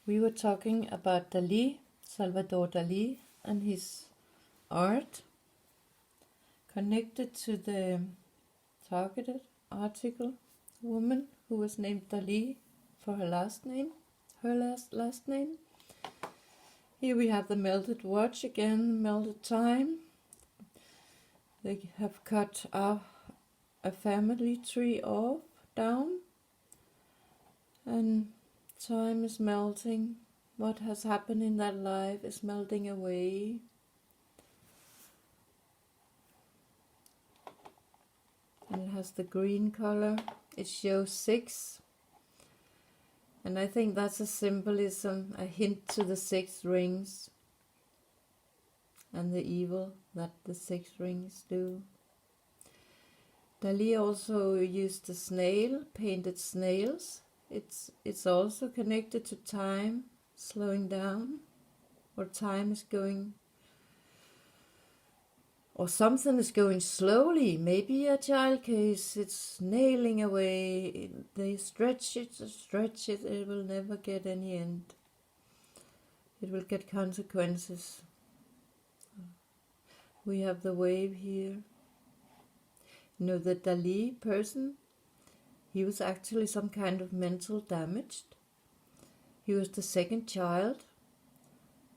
We were talking about Dali, Salvador Dali, and his art connected to the targeted article woman who was named Dali for her last name, last name. Here we have the melted watch again, melted time. They have cut a family tree off, down, and time is melting. What has happened in that life is melting away. And it has the green color. It shows 6. And I think that's a symbolism, a hint to the 6 rings and the evil that the 6 rings do. Dali also used the snail, painted snails. It's also connected to time, slowing down, or time is going, or something is going slowly. Maybe a child case, it's nailing away. They stretch it, it will never get any end. It will get consequences. We have the wave here. You know, the Dali person, he was actually some kind of mental damaged. He was the second child,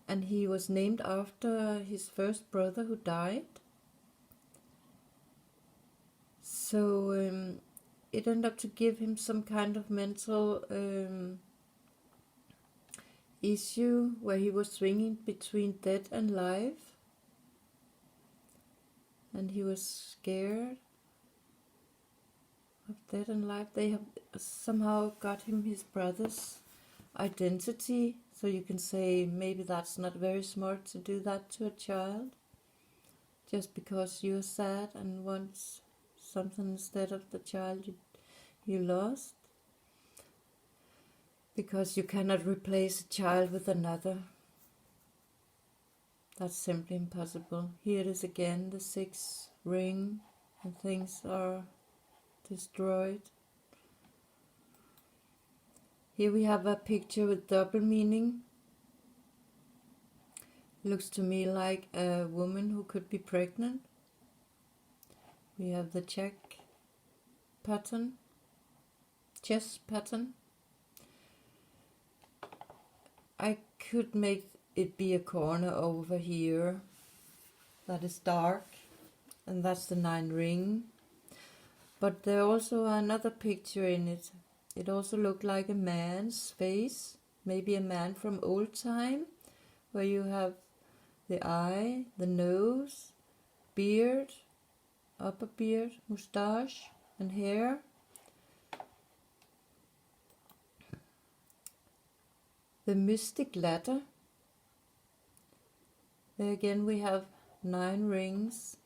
and he was named after his first brother who died. So it ended up to give him some kind of mental issue where he was swinging between death and life. And he was scared of death and life. They have somehow got him his brother's identity. So you can say maybe that's not very smart to do that to a child. Just because you're sad and want something instead of the child you lost. Because you cannot replace a child with another. That's simply impossible. Here it is again, the 6th ring, and things are destroyed. Here we have a picture with double meaning. Looks to me like a woman who could be pregnant. We have the chess pattern. I could make it be a corner over here that is dark, and that's the 9 ring. But there also another picture in it. It also looked like a man's face, maybe a man from old time, where you have the eye, the nose, beard, upper beard, moustache, and hair. The mystic ladder. There again we have 9 rings,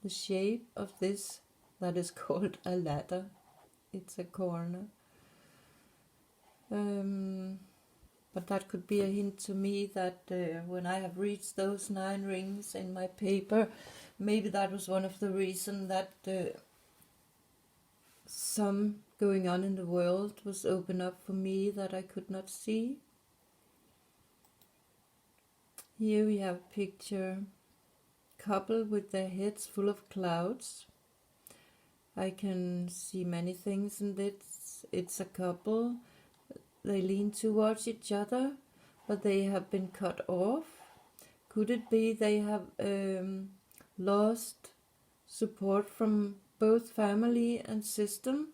the shape of this that is called a ladder. It's a corner. But that could be a hint to me that when I have reached those 9 rings in my paper, maybe that was one of the reasons that some going on in the world was open up for me that I could not see. Here we have a picture, couple with their heads full of clouds. I can see many things in this. It's a couple. They lean towards each other, but they have been cut off. Could it be they have lost support from both family and system?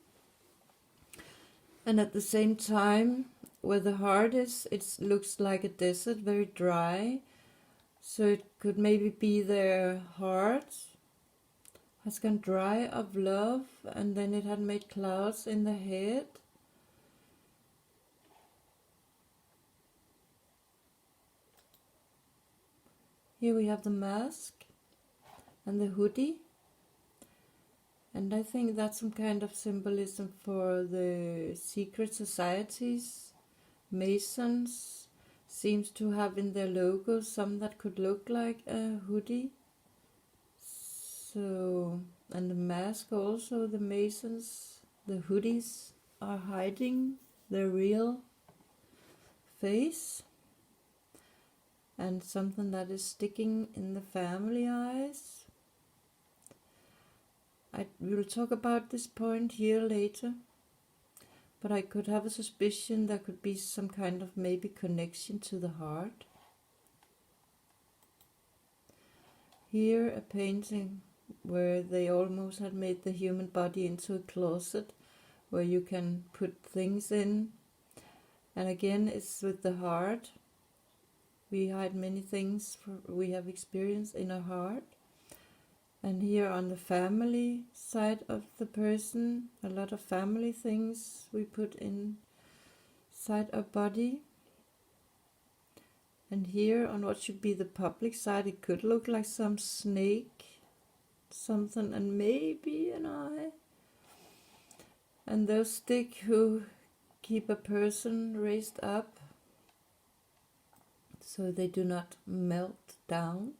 And at the same time, where the heart is, it looks like a desert, very dry. So it could maybe be their heart has gone dry of love, and then it had made clouds in the head. Here we have the mask and the hoodie. And I think that's some kind of symbolism for the secret societies. Masons seems to have in their logo some that could look like a hoodie. So, and the mask also, the Masons, the hoodies are hiding their real face, and something that is sticking in the family eyes. I will talk about this point here later, but I could have a suspicion there could be some kind of maybe connection to the heart. Here a painting where they almost had made the human body into a closet where you can put things in, and again it's with the heart. We hide many things we have experienced in our heart. And here on the family side of the person, a lot of family things we put inside our body. And here on what should be the public side, it could look like some snake, something, and maybe an eye. And those sticks who keep a person raised up so they do not melt down.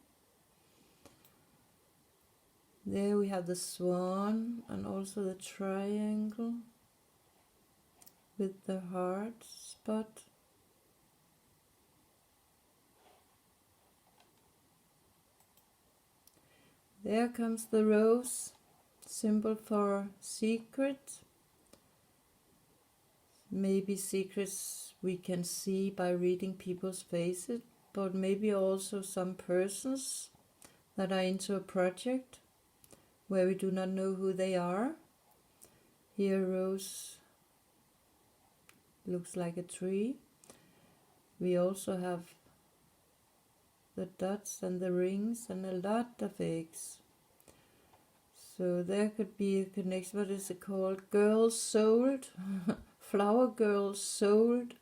There we have the swan and also the triangle with the heart spot. There comes the rose, symbol for secret. Maybe secrets we can see by reading people's faces, but maybe also some persons that are into a project where we do not know who they are. Here rose looks like a tree. We also have the dots and the rings and a lot of eggs. So there could be a connection. What is it called? Girls sold. Flower girls sold.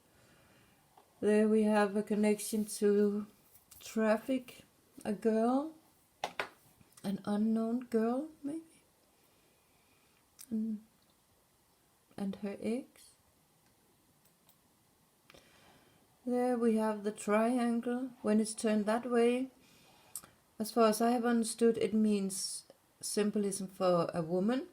There we have a connection to traffic. A girl. An unknown girl, maybe. And her eggs. There we have the triangle. When it's turned that way, as far as I have understood, it means symbolism for a woman.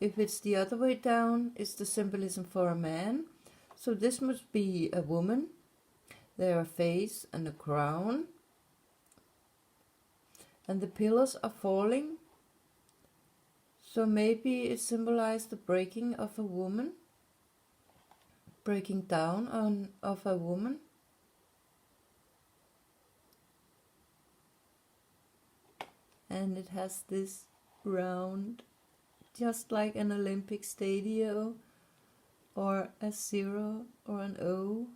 If it's the other way down, it's the symbolism for a man. So this must be a woman. There are a face and a crown. And the pillars are falling. So maybe it symbolized the breaking of a woman. Breaking down of a woman. And it has this round, just like an Olympic stadium, or a 0 or an O.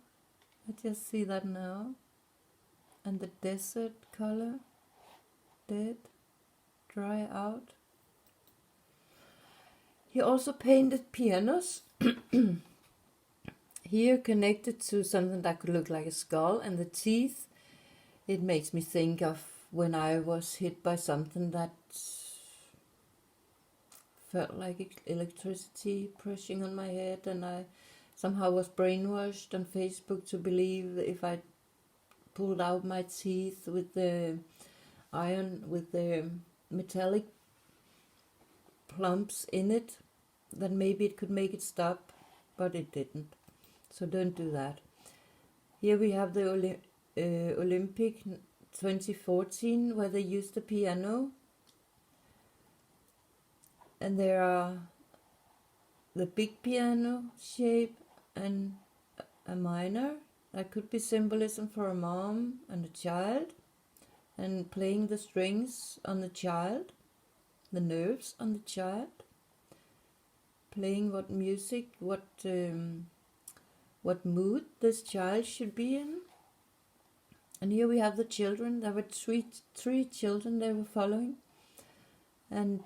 I just see that now. And the desert color, dead, dry out. He also painted pianos. Here connected to something that could look like a skull, and the teeth, it makes me think of when I was hit by something that felt like electricity pressing on my head, and I somehow was brainwashed on Facebook to believe that if I pulled out my teeth with the iron, with the metallic plumps in it, that maybe it could make it stop, but it didn't. So don't do that. Here we have the Olympic 2014, where they used the piano. And there are the big piano shape and a minor. That could be symbolism for a mom and a child. And playing the strings on the child, the nerves on the child. Playing what music, what mood this child should be in. And here we have the children. There were three children they were following. And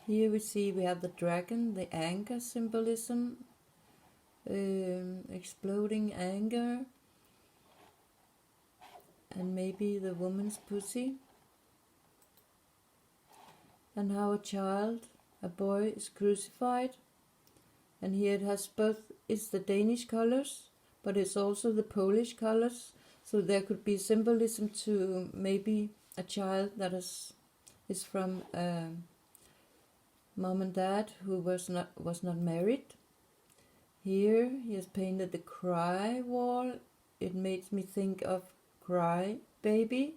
here we have the dragon, the anger symbolism, exploding anger, and maybe the woman's pussy. And how a boy is crucified. And here it has it's the Danish colors, but it's also the Polish colors. So there could be symbolism to maybe a child that is from mom and dad who was not married. Here he has painted the cry wall. It makes me think of Cry Baby.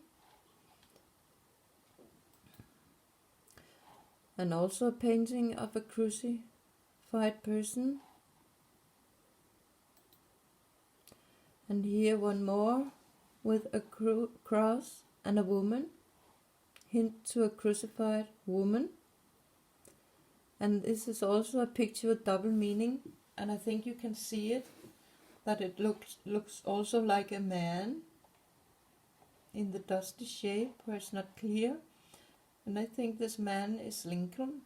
And also a painting of a crucified person. And here one more with a cross and a woman. Hint to a crucified woman. And this is also a picture with double meaning. And I think you can see it, that it looks also like a man in the dusty shape where it's not clear. And I think this man is Lincoln.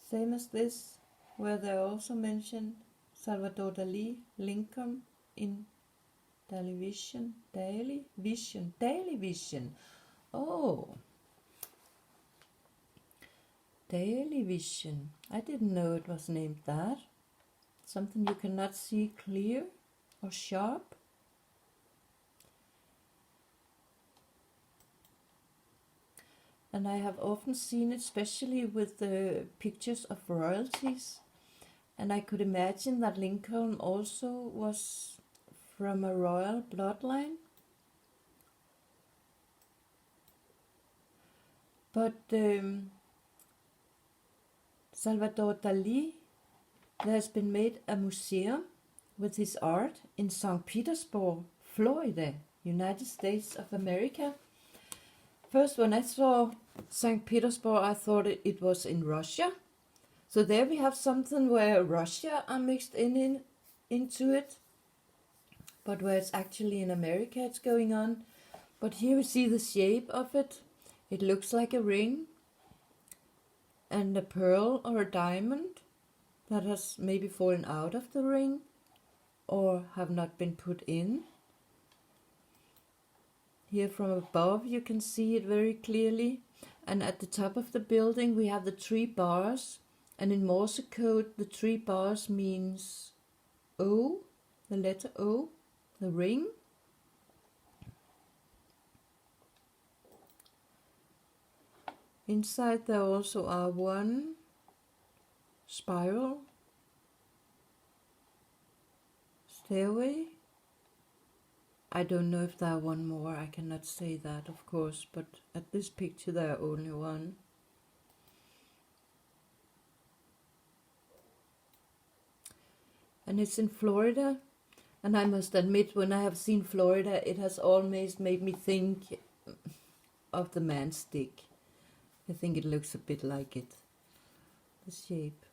Same as this, where they also mentioned Salvador Dali, Lincoln in Daily Vision. Oh, Daily Vision. I didn't know it was named that. Something you cannot see clear or sharp. And I have often seen it, especially with the pictures of royalties. And I could imagine that Lincoln also was from a royal bloodline. But Salvador Dali, there has been made a museum with his art in St. Petersburg, Florida, United States of America. First, when I saw St. Petersburg, I thought it was in Russia. So there we have something where Russia are mixed into it, but where it's actually in America it's going on. But here we see the shape of it. It looks like a ring and a pearl or a diamond that has maybe fallen out of the ring or have not been put in. Here from above you can see it very clearly. And at the top of the building we have the 3 bars. And in Morse code the 3 bars means O, the letter O, the ring. Inside there also are 1 spiral stairway. I don't know if there are 1 more, I cannot say that of course, but at this picture there are only 1. And it's in Florida, and I must admit when I have seen Florida it has always made me think of the man's stick. I think it looks a bit like it, the shape.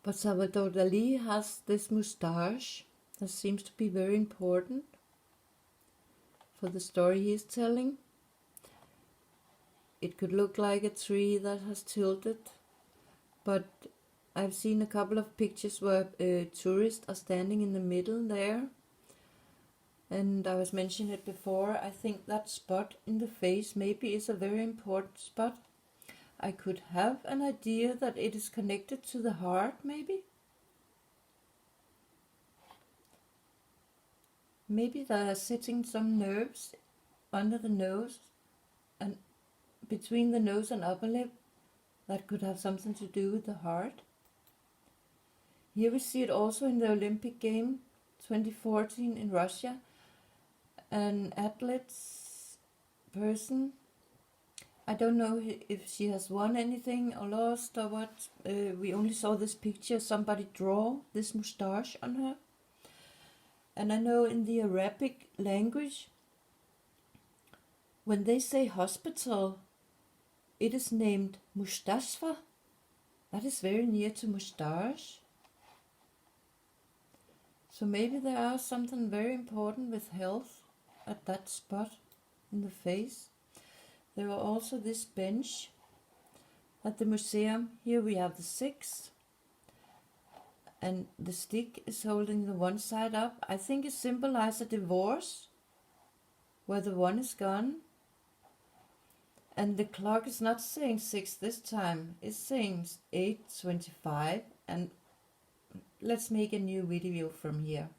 But Salvador Dali has this moustache that seems to be very important for the story he is telling. It could look like a tree that has tilted, but I've seen a couple of pictures where tourists are standing in the middle there. And I was mentioning it before, I think that spot in the face maybe is a very important spot. I could have an idea that it is connected to the heart, maybe. Maybe there are sitting some nerves under the nose and between the nose and upper lip that could have something to do with the heart. Here we see it also in the Olympic game 2014 in Russia. An athlete's person, I don't know if she has won anything or lost or what. We only saw this picture, somebody draw this moustache on her. And I know in the Arabic language, when they say hospital, it is named mustashfa. That is very near to moustache. So maybe there are something very important with health at that spot in the face. There are also this bench at the museum. Here we have the 6, and the stick is holding the one side up. I think it symbolizes a divorce where the one is gone, and the clock is not saying 6 this time, it's saying 8:25. And let's make a new video from here.